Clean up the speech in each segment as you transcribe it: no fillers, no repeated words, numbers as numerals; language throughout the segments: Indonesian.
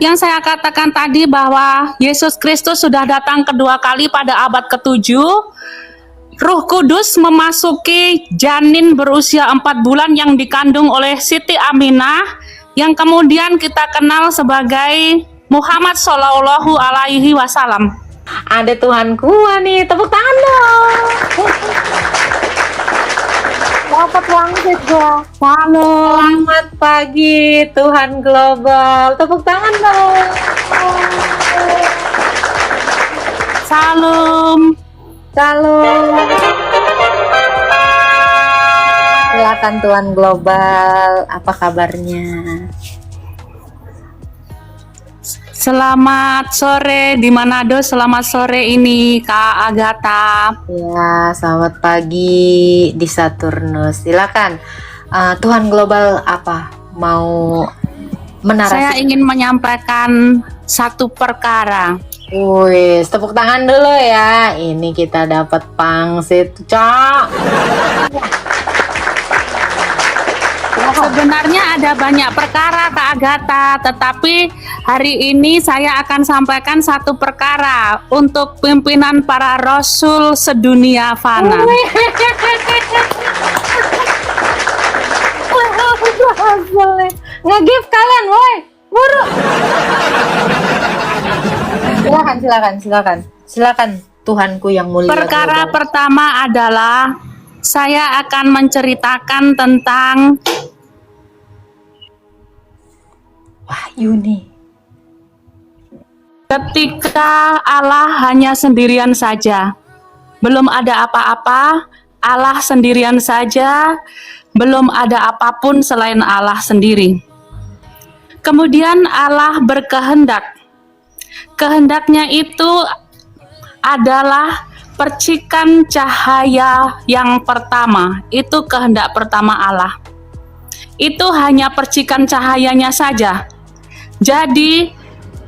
Yang saya katakan tadi bahwa Yesus Kristus sudah datang kedua kali pada abad ke-7. Roh Kudus memasuki janin berusia 4 bulan yang dikandung oleh Siti Aminah, yang kemudian kita kenal sebagai Muhammad Shallallahu Alaihi Wasallam. Ada Tuhanku nih, tepuk tangan dong. Dapat wangsit gua. Selamat pagi Tuhan Global. Tepuk tangan dong. Salam. Salam. Silakan Tuhan Global, apa kabarnya? Selamat sore di Manado, selamat sore ini Kak Agatha. Ya, selamat pagi di Saturnus. Silakan Tuhan Global apa mau menarasi? Saya ingin menyampaikan satu perkara. Wih, tepuk tangan dulu ya. Ini kita dapat pangsit, Cok. Sebenarnya ada banyak perkara Kak Agatha, tetapi hari ini saya akan sampaikan satu perkara untuk pimpinan para rasul sedunia fana. Nge-give kalian, woi. Buru. Silakan Tuhanku yang mulia. Perkara pertama adalah saya akan menceritakan tentang Wahyu nih. ketika Allah hanya sendirian saja. Belum ada apa-apa, Allah sendirian saja, belum ada apapun selain Allah sendiri. Kemudian Allah berkehendak. Kehendaknya itu adalah percikan cahaya yang pertama. Itu kehendak pertama Allah. Itu hanya percikan cahayanya saja. Jadi,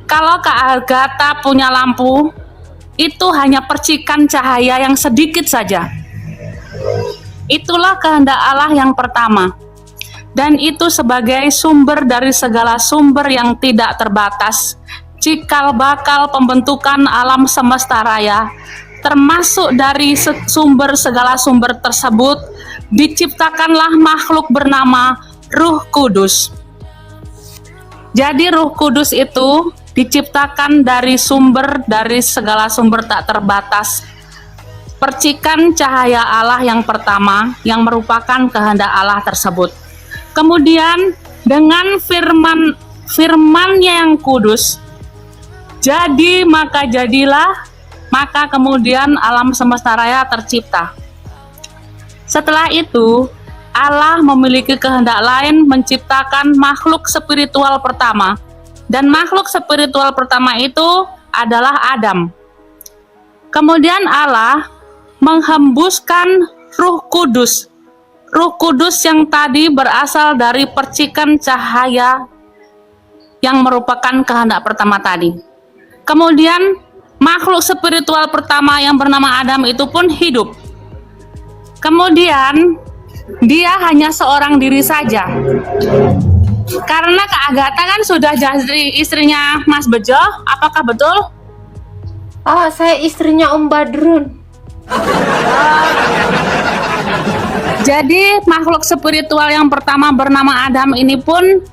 kalau Kak Agatha punya lampu, itu hanya percikan cahaya yang sedikit saja. Itulah kehendak Allah yang pertama. Dan itu sebagai sumber dari segala sumber yang tidak terbatas. Cikal bakal pembentukan alam semesta raya, termasuk dari segala sumber tersebut, diciptakanlah makhluk bernama Ruh Kudus. Jadi Ruh Kudus itu diciptakan dari segala sumber tak terbatas. Percikan cahaya Allah yang pertama yang merupakan kehendak Allah tersebut. Kemudian dengan firman-nya yang kudus, jadi maka jadilah, maka kemudian alam semesta raya tercipta. Setelah itu Allah memiliki kehendak lain menciptakan makhluk spiritual pertama. Dan makhluk spiritual pertama itu adalah Adam. Kemudian Allah menghembuskan Ruh Kudus. Ruh Kudus yang tadi berasal dari percikan cahaya yang merupakan kehendak pertama tadi. Kemudian makhluk spiritual pertama yang bernama Adam itu pun hidup. Kemudian dia hanya seorang diri saja. Karena Kak Agatha kan sudah jadi istrinya Mas Bejo, apakah betul? Oh, saya istrinya Om Badrun. Jadi makhluk spiritual yang pertama bernama Adam ini pun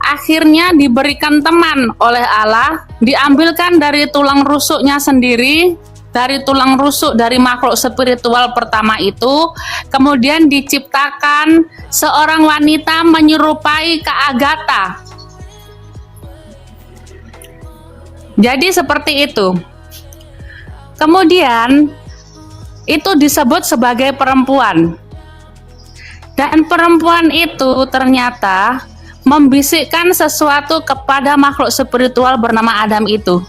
akhirnya diberikan teman oleh Allah, diambilkan dari tulang rusuknya sendiri, dari tulang rusuk dari makhluk spiritual pertama itu, kemudian diciptakan seorang wanita menyerupai Kak Agatha. Jadi seperti itu. Kemudian itu disebut sebagai perempuan. Dan perempuan itu ternyata membisikkan sesuatu kepada makhluk spiritual bernama Adam itu.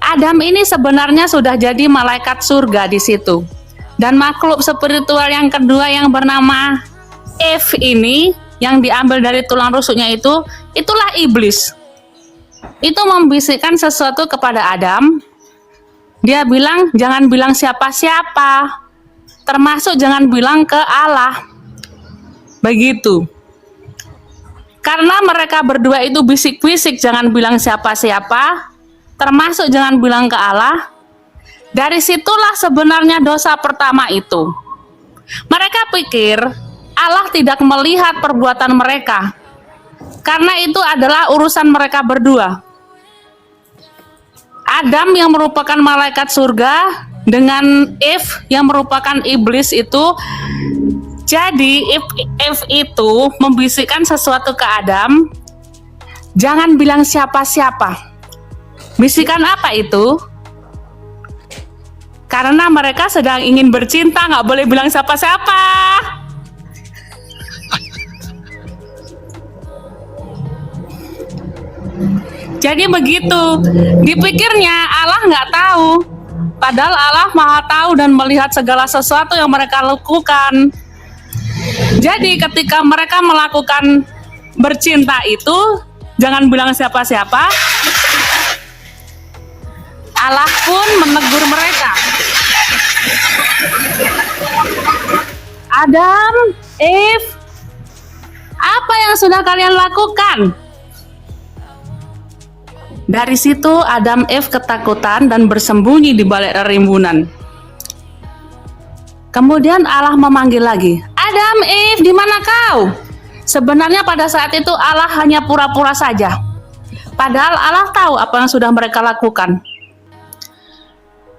Adam ini sebenarnya sudah jadi malaikat surga di situ. Dan makhluk spiritual yang kedua yang bernama Eve ini, yang diambil dari tulang rusuknya itu, itulah iblis. Itu membisikkan sesuatu kepada Adam. Dia bilang, jangan bilang siapa-siapa, termasuk jangan bilang ke Allah. Begitu. Karena mereka berdua itu bisik-bisik jangan bilang siapa-siapa, termasuk jangan bilang ke Allah. Dari situlah sebenarnya dosa pertama itu. Mereka pikir Allah tidak melihat perbuatan mereka, karena itu adalah urusan mereka berdua. Adam yang merupakan malaikat surga dengan Eve yang merupakan iblis itu. Jadi Eve itu membisikkan sesuatu ke Adam, jangan bilang siapa-siapa. Bisikan apa itu? Karena mereka sedang ingin bercinta, nggak boleh bilang siapa-siapa. Jadi begitu, dipikirnya Allah nggak tahu. Padahal Allah Maha tahu dan melihat segala sesuatu yang mereka lakukan. Jadi ketika mereka melakukan bercinta itu, jangan bilang siapa-siapa. Allah pun menegur mereka. Adam, Eve, apa yang sudah kalian lakukan? Dari situ Adam Eve ketakutan dan bersembunyi di balik rimbunan. Kemudian Allah memanggil lagi, Adam, Eve, di mana kau? Sebenarnya pada saat itu Allah hanya pura-pura saja. Padahal Allah tahu apa yang sudah mereka lakukan.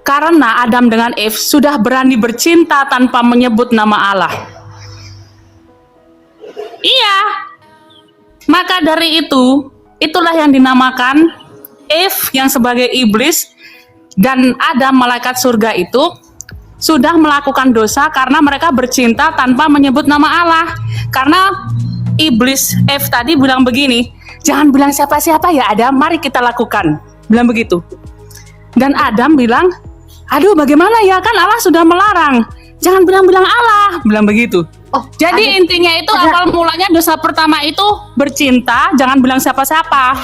Karena Adam dengan Eve sudah berani bercinta tanpa menyebut nama Allah. Iya. Maka dari itu, itulah yang dinamakan Eve yang sebagai iblis dan Adam malaikat surga itu sudah melakukan dosa karena mereka bercinta tanpa menyebut nama Allah. Karena iblis Eve tadi bilang begini, jangan bilang siapa-siapa ya Adam, mari kita lakukan. Bilang begitu. Dan Adam bilang, aduh bagaimana ya, kan Allah sudah melarang, jangan bilang-bilang Allah. Bilang begitu. Jadi intinya itu awal mulanya dosa pertama itu bercinta, jangan bilang siapa-siapa.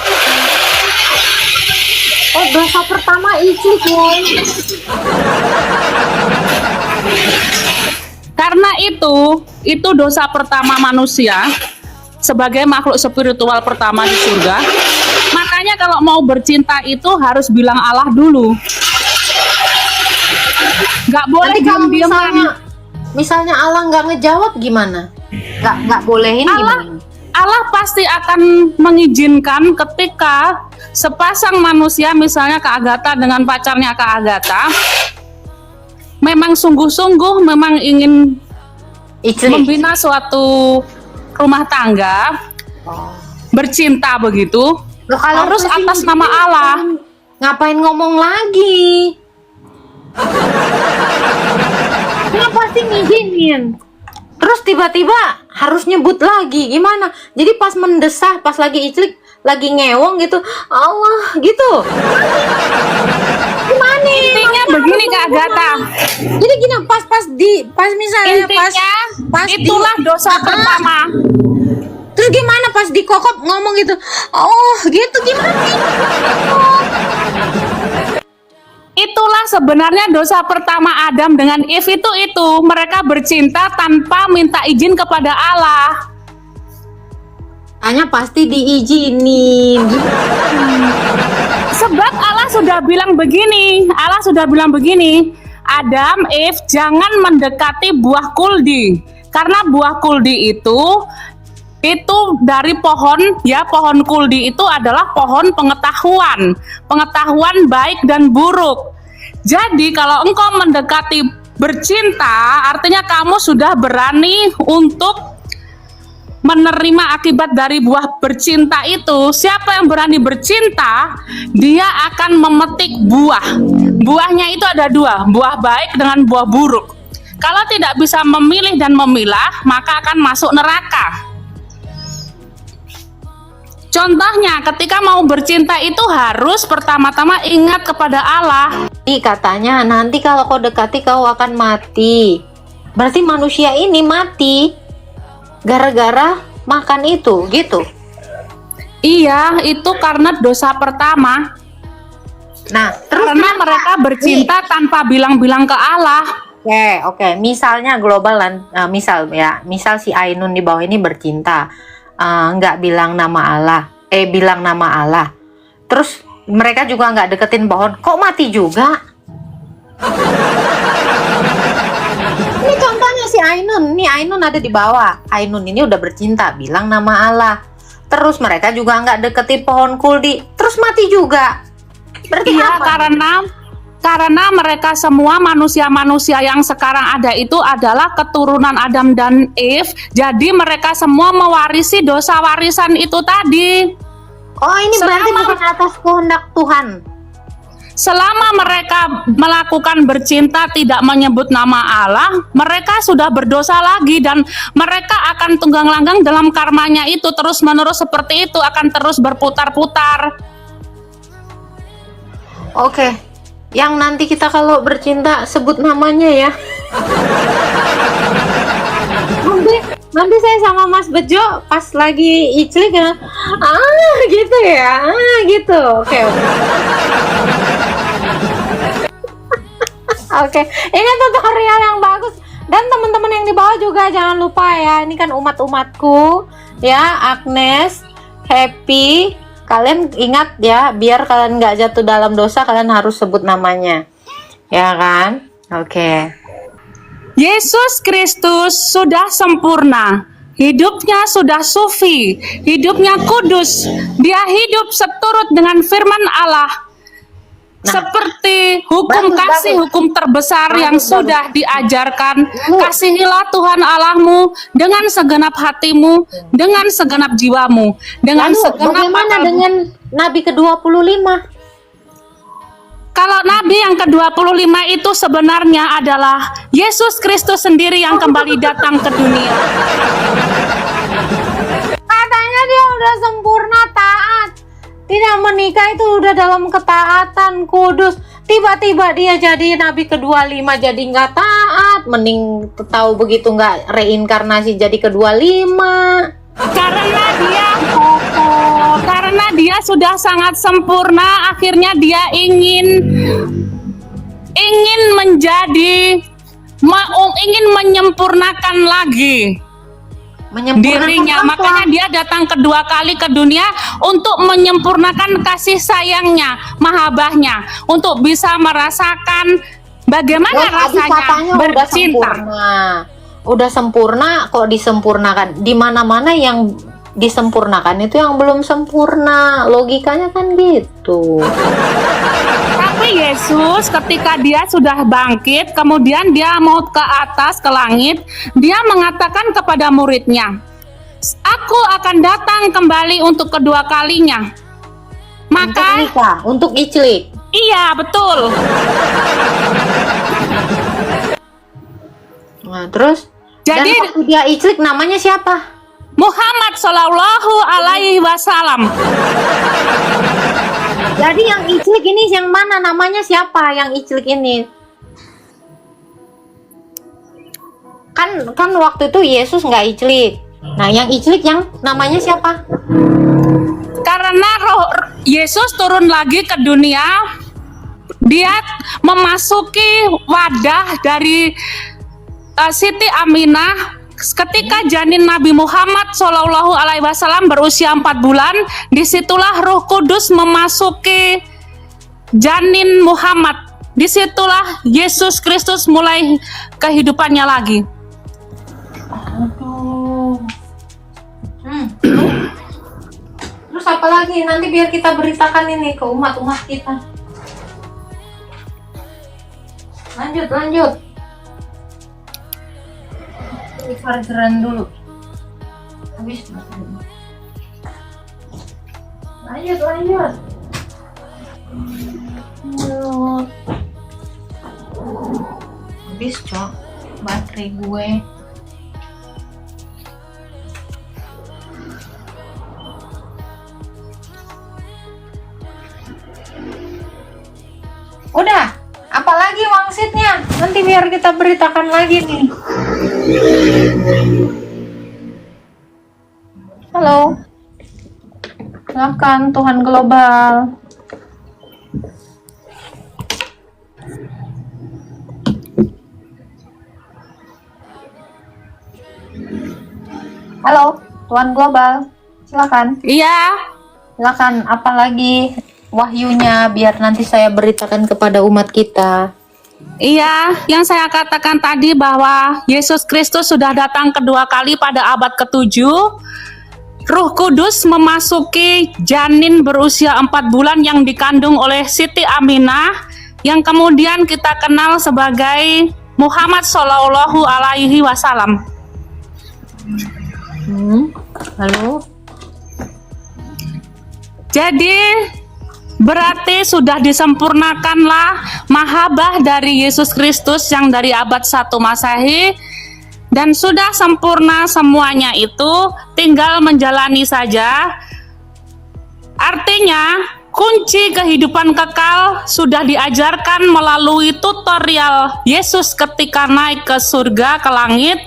Oh, dosa pertama iclik, woy. Karena itu dosa pertama manusia sebagai makhluk spiritual pertama di surga. Makanya kalau mau bercinta itu harus bilang Allah dulu. Gak boleh Nanti kalau diam-diaman. misalnya Allah nggak ngejawab gimana? Nggak bolehin gimana? Allah pasti akan mengizinkan ketika sepasang manusia, misalnya Kak Agatha dengan pacarnya Kak Agatha, memang sungguh-sungguh memang ingin membina suatu rumah tangga, bercinta begitu, Loh, kalau harus masih atas ngizinin, nama Allah. Ngapain ngomong lagi? Dia pasti ngizinin. Terus tiba-tiba harus nyebut lagi, gimana? Jadi pas mendesah, pas lagi iclik, lagi ngewong gitu, Allah gitu. Gimana? Intinya begini Kak Agatha. Jadi gini, pas misalnya Intinya pas itulah dosa pertama. Terus gimana pas dikokop ngomong gitu? Oh, gitu gimana? Itulah sebenarnya dosa pertama Adam dengan Eve itu mereka bercinta tanpa minta izin kepada Allah. Hanya pasti diizinin. Sebab Allah sudah bilang begini, Adam, Eve, jangan mendekati buah kuldi. Karena buah kuldi itu dari pohon, ya, pohon kuldi itu adalah pohon pengetahuan baik dan buruk. Jadi kalau engkau mendekati bercinta, artinya kamu sudah berani untuk menerima akibat dari buah bercinta itu. Siapa yang berani bercinta, dia akan memetik buah. Buahnya itu ada dua, buah baik dengan buah buruk. Kalau tidak bisa memilih dan memilah, maka akan masuk neraka. Contohnya, ketika mau bercinta itu harus pertama-tama ingat kepada Allah. Katanya nanti kalau kau dekati kau akan mati. Berarti manusia ini mati gara-gara makan itu, gitu. Iya, itu karena dosa pertama. Nah, terus karena mereka bercinta tanpa bilang-bilang ke Allah. Oke. Misalnya global, misal si Ainun di bawah ini bercinta. nggak bilang nama Allah, bilang nama Allah. Terus mereka juga nggak deketin pohon, kok mati juga? Ini contohnya si Ainun. Nih Ainun ada di bawah. Ainun ini udah bercinta, bilang nama Allah. Terus mereka juga nggak deketin pohon kuldi, terus mati juga. Berarti Iya, apa? karena mereka semua manusia-manusia yang sekarang ada itu adalah keturunan Adam dan Eve. Jadi mereka semua mewarisi dosa warisan itu tadi. Oh, ini berarti Selama- bukan atas kehendak Tuhan. Selama mereka melakukan bercinta tidak menyebut nama Allah, mereka sudah berdosa lagi dan mereka akan tunggang langgang dalam karmanya itu terus-menerus seperti itu, akan terus berputar-putar. Oke. Yang nanti kita kalau bercinta sebut namanya ya. Nanti saya sama Mas Bejo pas lagi iclik ya. Gitu ya. Gitu. Oke. Oke, ini tutorial yang bagus. Dan teman-teman yang di bawah juga jangan lupa ya. Ini kan umat-umatku ya, Agnes, Happy. Kalian ingat ya, biar kalian nggak jatuh dalam dosa, kalian harus sebut namanya. Ya kan? Oke. Yesus Kristus sudah sempurna. Hidupnya sudah sufi, hidupnya kudus. Dia hidup seturut dengan firman Allah. Seperti hukum bagus, kasih, bagus. hukum terbesar yang Bagus, sudah diajarkan. Lu. Kasihilah Tuhan Allahmu dengan segenap hatimu, dengan segenap jiwamu, dengan Lalu segenap bagaimana akalmu. dengan Nabi ke-25? Kalau Nabi yang ke-25 itu sebenarnya adalah Yesus Kristus sendiri yang kembali datang ke dunia. Katanya dia udah sempurna taat. Tidak menikah itu udah dalam ketaatan kudus. Tiba-tiba dia jadi Nabi ke-25 jadi nggak taat. Mending tahu begitu nggak reinkarnasi jadi ke-25. Karena dia sudah sangat sempurna, akhirnya dia ingin menyempurnakan lagi dirinya. apa? Makanya dia datang kedua kali ke dunia untuk menyempurnakan kasih sayangnya, mahabbahnya, untuk bisa merasakan bagaimana Oh, tadi rasanya katanya bercinta. Udah sempurna kok disempurnakan. Di mana-mana yang disempurnakan itu yang belum sempurna. Logikanya kan gitu. Tapi Yesus ketika dia sudah bangkit, kemudian dia mau ke atas, ke langit, dia mengatakan kepada muridnya, "Aku akan datang kembali untuk kedua kalinya." Untuk Maka, nikah, untuk iclik. iya betul. Nah, terus? Jadi- Dan waktu dia iclik namanya siapa? Muhammad Shallallahu Alaihi Wasallam. Jadi yang iclik ini yang mana? Namanya siapa yang iclik ini? Kan waktu itu Yesus nggak iclik. Nah, yang iclik yang namanya siapa? Karena roh Yesus turun lagi ke dunia, dia memasuki wadah dari Siti Aminah. Ketika janin Nabi Muhammad Shallallahu Alaihi Wasallam berusia 4 bulan, disitulah Roh Kudus memasuki janin Muhammad. Disitulah Yesus Kristus mulai kehidupannya lagi. Terus apa lagi? Nanti biar kita beritakan ini ke umat-umat kita. Lanjut. Chargeran dulu. Habis. Lanjut. Habis, Cok. Baterai gue. Udah, apalagi wangsitnya? Nanti biar kita beritakan lagi nih. Halo. Silakan Tuhan Global. Halo. Tuan Global, silakan. Iya, Silakan, apalagi wahyunya biar nanti saya beritakan kepada umat kita. iya, yang saya katakan tadi bahwa Yesus Kristus sudah datang kedua kali pada abad ke-7. Roh Kudus memasuki janin berusia 4 bulan yang dikandung oleh Siti Aminah, yang kemudian kita kenal sebagai Muhammad Shallallahu Alaihi Wasallam. Lalu, Jadi berarti sudah disempurnakanlah mahabbah dari Yesus Kristus yang dari abad 1 Masehi, dan sudah sempurna semuanya itu, tinggal menjalani saja. Artinya kunci kehidupan kekal sudah diajarkan melalui tutorial Yesus ketika naik ke surga, ke langit.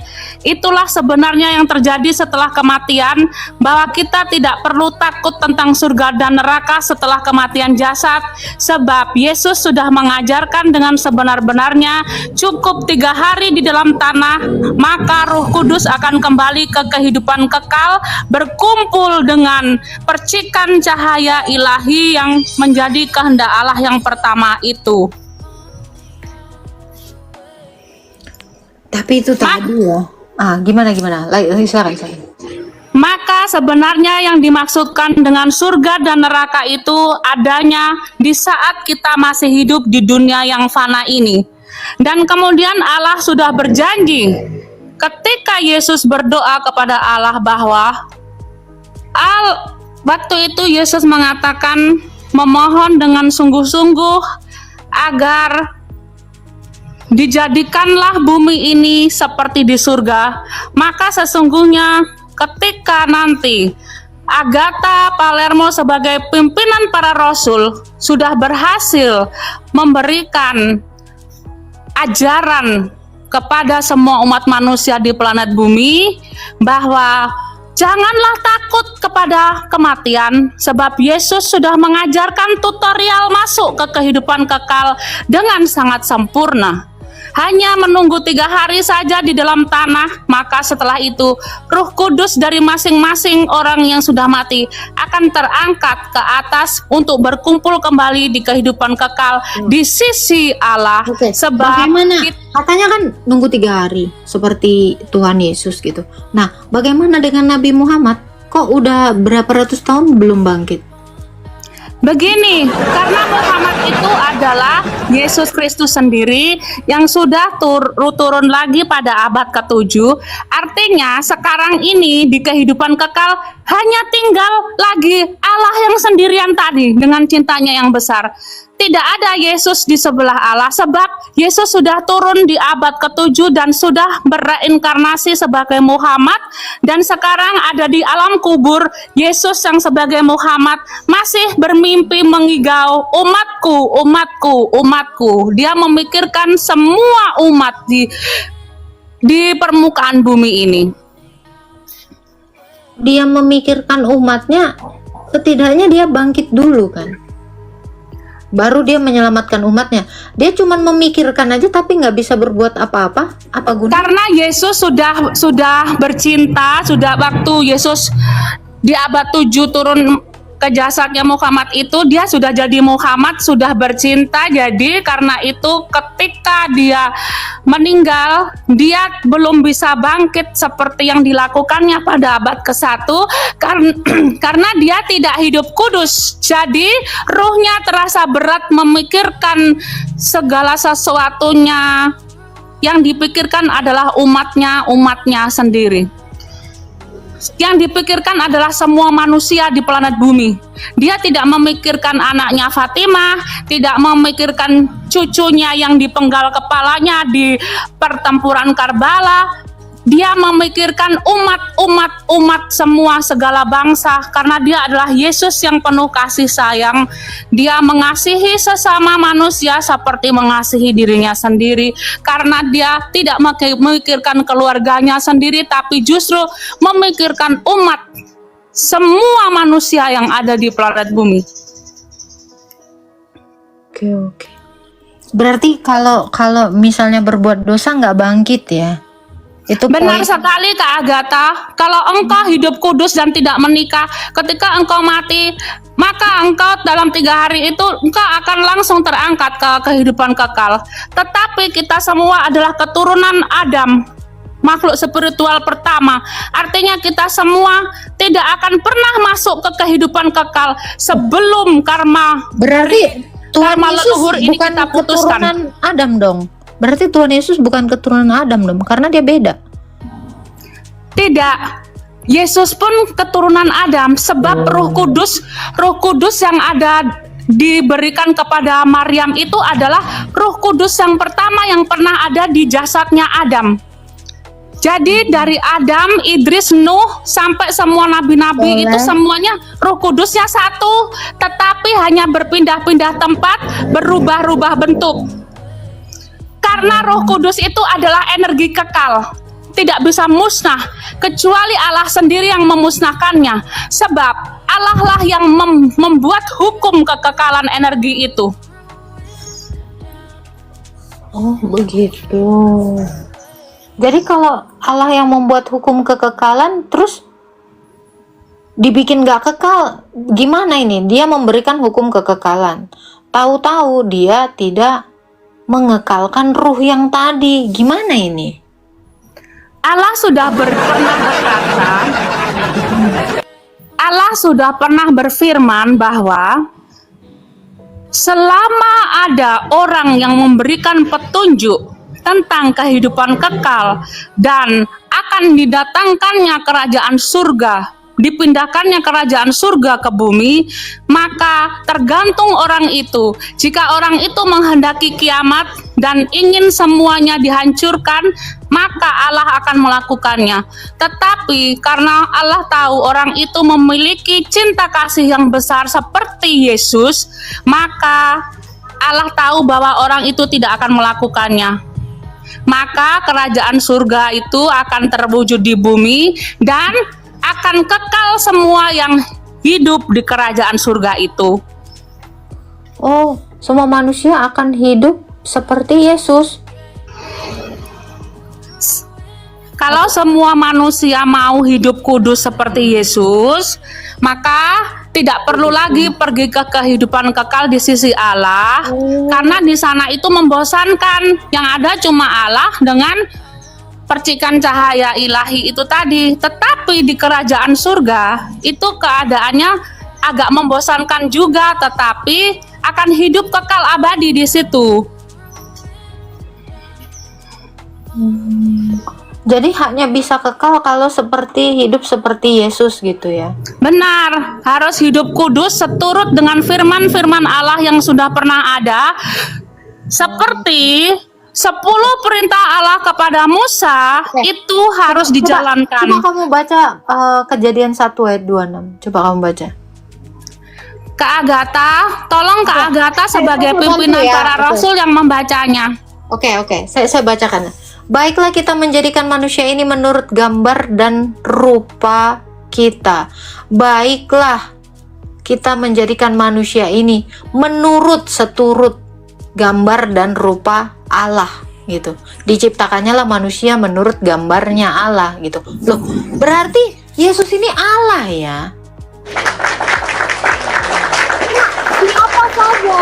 Itulah sebenarnya yang terjadi setelah kematian, bahwa kita tidak perlu takut tentang surga dan neraka setelah kematian jasad, sebab Yesus sudah mengajarkan dengan sebenar-benarnya. Cukup 3 hari di dalam tanah, maka Roh Kudus akan kembali ke kehidupan kekal, berkumpul dengan percikan cahaya ilahi yang menjadi kehendak Allah yang pertama itu. tapi itu tadi ya. Gimana? Silakan. Maka sebenarnya yang dimaksudkan dengan surga dan neraka itu adanya di saat kita masih hidup di dunia yang fana ini. Dan kemudian Allah sudah berjanji ketika Yesus berdoa kepada Allah bahwa waktu itu Yesus mengatakan, memohon dengan sungguh-sungguh agar dijadikanlah bumi ini seperti di surga. Maka sesungguhnya ketika nanti Agatha Palermo sebagai pimpinan para rasul sudah berhasil memberikan ajaran kepada semua umat manusia di planet bumi bahwa janganlah takut kepada kematian, sebab Yesus sudah mengajarkan tutorial masuk ke kehidupan kekal dengan sangat sempurna. Hanya menunggu 3 hari saja di dalam tanah, maka setelah itu Roh Kudus dari masing-masing orang yang sudah mati akan terangkat ke atas untuk berkumpul kembali di kehidupan kekal di sisi Allah. Sebab bagaimana? Katanya kan nunggu 3 hari seperti Tuhan Yesus gitu. Nah, bagaimana dengan Nabi Muhammad? Kok udah berapa ratus tahun belum bangkit? Begini, karena Muhammad itu adalah Yesus Kristus sendiri yang sudah turun lagi pada abad ke-7. Artinya sekarang ini di kehidupan kekal hanya tinggal lagi Allah yang sendirian tadi dengan cintanya yang besar. Tidak ada Yesus di sebelah Allah, sebab Yesus sudah turun di abad ke-7 dan sudah berreinkarnasi sebagai Muhammad, dan sekarang ada di alam kubur. Yesus yang sebagai Muhammad masih bermimpi mengigau, umatku, umatku, umatku. Dia memikirkan semua umat di permukaan bumi ini. Dia memikirkan umatnya, setidaknya dia bangkit dulu kan, baru dia menyelamatkan umatnya. Dia cuma memikirkan aja tapi nggak bisa berbuat apa-apa. Apa gunanya? Karena Yesus sudah bercinta, sudah waktu Yesus di abad 7 turun ke jasadnya Muhammad itu, dia sudah jadi Muhammad, sudah bercinta. Jadi karena itu ketika dia meninggal, dia belum bisa bangkit seperti yang dilakukannya pada abad ke-1 karena dia tidak hidup kudus. Jadi ruhnya terasa berat memikirkan segala sesuatunya. Yang dipikirkan adalah umatnya sendiri. Yang dipikirkan adalah semua manusia di planet bumi. Dia tidak memikirkan anaknya Fatimah, tidak memikirkan cucunya yang dipenggal kepalanya di pertempuran Karbala. Dia memikirkan umat semua segala bangsa, karena dia adalah Yesus yang penuh kasih sayang. Dia mengasihi sesama manusia seperti mengasihi dirinya sendiri, karena dia tidak memikirkan keluarganya sendiri, tapi justru memikirkan umat semua manusia yang ada di planet bumi. Oke. Berarti kalau misalnya berbuat dosa nggak bangkit ya? Itu Benar poin. sekali Kak Agatha, kalau engkau hidup kudus dan tidak menikah, ketika engkau mati, maka engkau dalam 3 hari itu engkau akan langsung terangkat ke kehidupan kekal. Tetapi kita semua adalah keturunan Adam, makhluk spiritual pertama. Artinya kita semua tidak akan pernah masuk ke kehidupan kekal sebelum karma Berarti Tuhan karma Yesus leluhur ini bukan kita putuskan. keturunan Adam dong. Berarti Tuhan Yesus bukan keturunan Adam dong, karena dia beda. Tidak. Yesus pun keturunan Adam sebab Roh Kudus yang ada diberikan kepada Maryam itu adalah Roh Kudus yang pertama yang pernah ada di jasadnya Adam. Jadi dari Adam, Idris, Nuh sampai semua nabi-nabi Boleh. itu semuanya Roh Kudusnya satu, tetapi hanya berpindah-pindah tempat, berubah-ubah bentuk. Karena Roh Kudus itu adalah energi kekal, tidak bisa musnah kecuali Allah sendiri yang memusnahkannya. Sebab Allah lah yang membuat hukum kekekalan energi itu. Oh, begitu. Jadi kalau Allah yang membuat hukum kekekalan, terus dibikin gak kekal, gimana ini? Dia memberikan hukum kekekalan, tahu-tahu dia tidak mengekalkan ruh yang tadi. Gimana ini? Allah sudah pernah berkata, Allah sudah pernah berfirman bahwa selama ada orang yang memberikan petunjuk tentang kehidupan kekal dan akan didatangkannya kerajaan surga, dipindahkannya kerajaan surga ke bumi, maka tergantung orang itu. Jika orang itu menghendaki kiamat dan ingin semuanya dihancurkan, maka Allah akan melakukannya. Tetapi karena Allah tahu orang itu memiliki cinta kasih yang besar seperti Yesus, maka Allah tahu bahwa orang itu tidak akan melakukannya. Maka kerajaan surga itu akan terwujud di bumi dan akan kekal semua yang hidup di kerajaan surga itu. Oh, semua manusia akan hidup seperti Yesus. Kalau semua manusia mau hidup kudus seperti Yesus, maka tidak perlu lagi pergi ke kehidupan kekal di sisi Allah, karena di sana itu membosankan. Yang ada cuma Allah dengan percikan cahaya ilahi itu tadi. Tetapi di kerajaan surga itu keadaannya agak membosankan juga, tetapi akan hidup kekal abadi di situ. Jadi hanya bisa kekal kalau hidup seperti Yesus gitu ya. Benar, harus hidup kudus seturut dengan firman-firman Allah yang sudah pernah ada, seperti 10 perintah Allah kepada Musa itu harus dijalankan. Coba kamu baca Kejadian 1 ayat 26. Coba kamu baca. Kak Agatha, tolong Kak Agatha sebagai Saya bantu pimpinan ya. para Oke. rasul yang membacanya. Oke. Saya bacakan. Baiklah, kita menjadikan manusia ini menurut gambar dan rupa kita. Baiklah, kita menjadikan manusia ini seturut gambar dan rupa Allah gitu. Diciptakannya lah manusia menurut gambarnya Allah gitu. Loh, berarti Yesus ini Allah ya? Siapa saja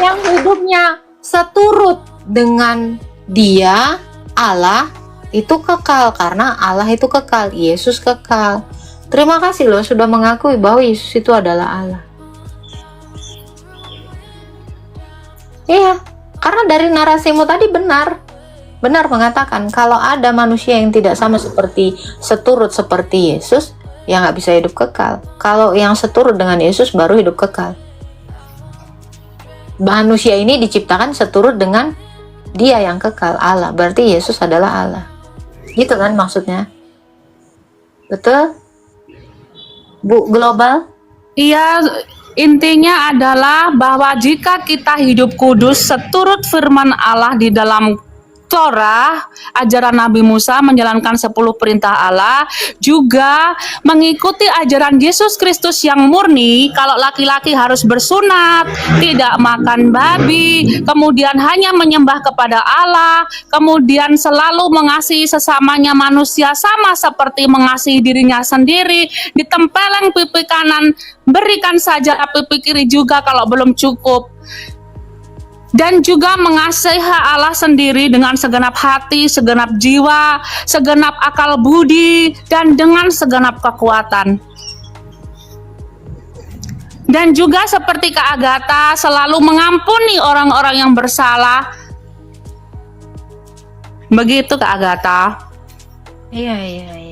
yang hidupnya seturut dengan Dia, Allah, itu kekal, karena Allah itu kekal, Yesus kekal. Terima kasih loh sudah mengakui bahwa Yesus itu adalah Allah. Iya, karena dari narasimu tadi benar mengatakan kalau ada manusia yang tidak sama seturut seperti Yesus, ya nggak bisa hidup kekal. Kalau yang seturut dengan Yesus baru hidup kekal. Manusia ini diciptakan seturut dengan Dia yang kekal, Allah. Berarti Yesus adalah Allah. Gitu kan maksudnya? Betul? Bu Global? Iya, intinya adalah bahwa jika kita hidup kudus seturut firman Allah di dalam Torah, ajaran Nabi Musa menjalankan 10 perintah Allah, juga mengikuti ajaran Yesus Kristus yang murni. Kalau laki-laki harus bersunat, tidak makan babi, kemudian hanya menyembah kepada Allah, kemudian selalu mengasihi sesamanya manusia sama seperti mengasihi dirinya sendiri, ditempeleng pipi kanan, berikan saja pipi kiri juga kalau belum cukup. Dan juga mengasihi Allah sendiri dengan segenap hati, segenap jiwa, segenap akal budi, dan dengan segenap kekuatan. Dan juga seperti Kak Agatha, selalu mengampuni orang-orang yang bersalah. Begitu Kak Agatha. Iya.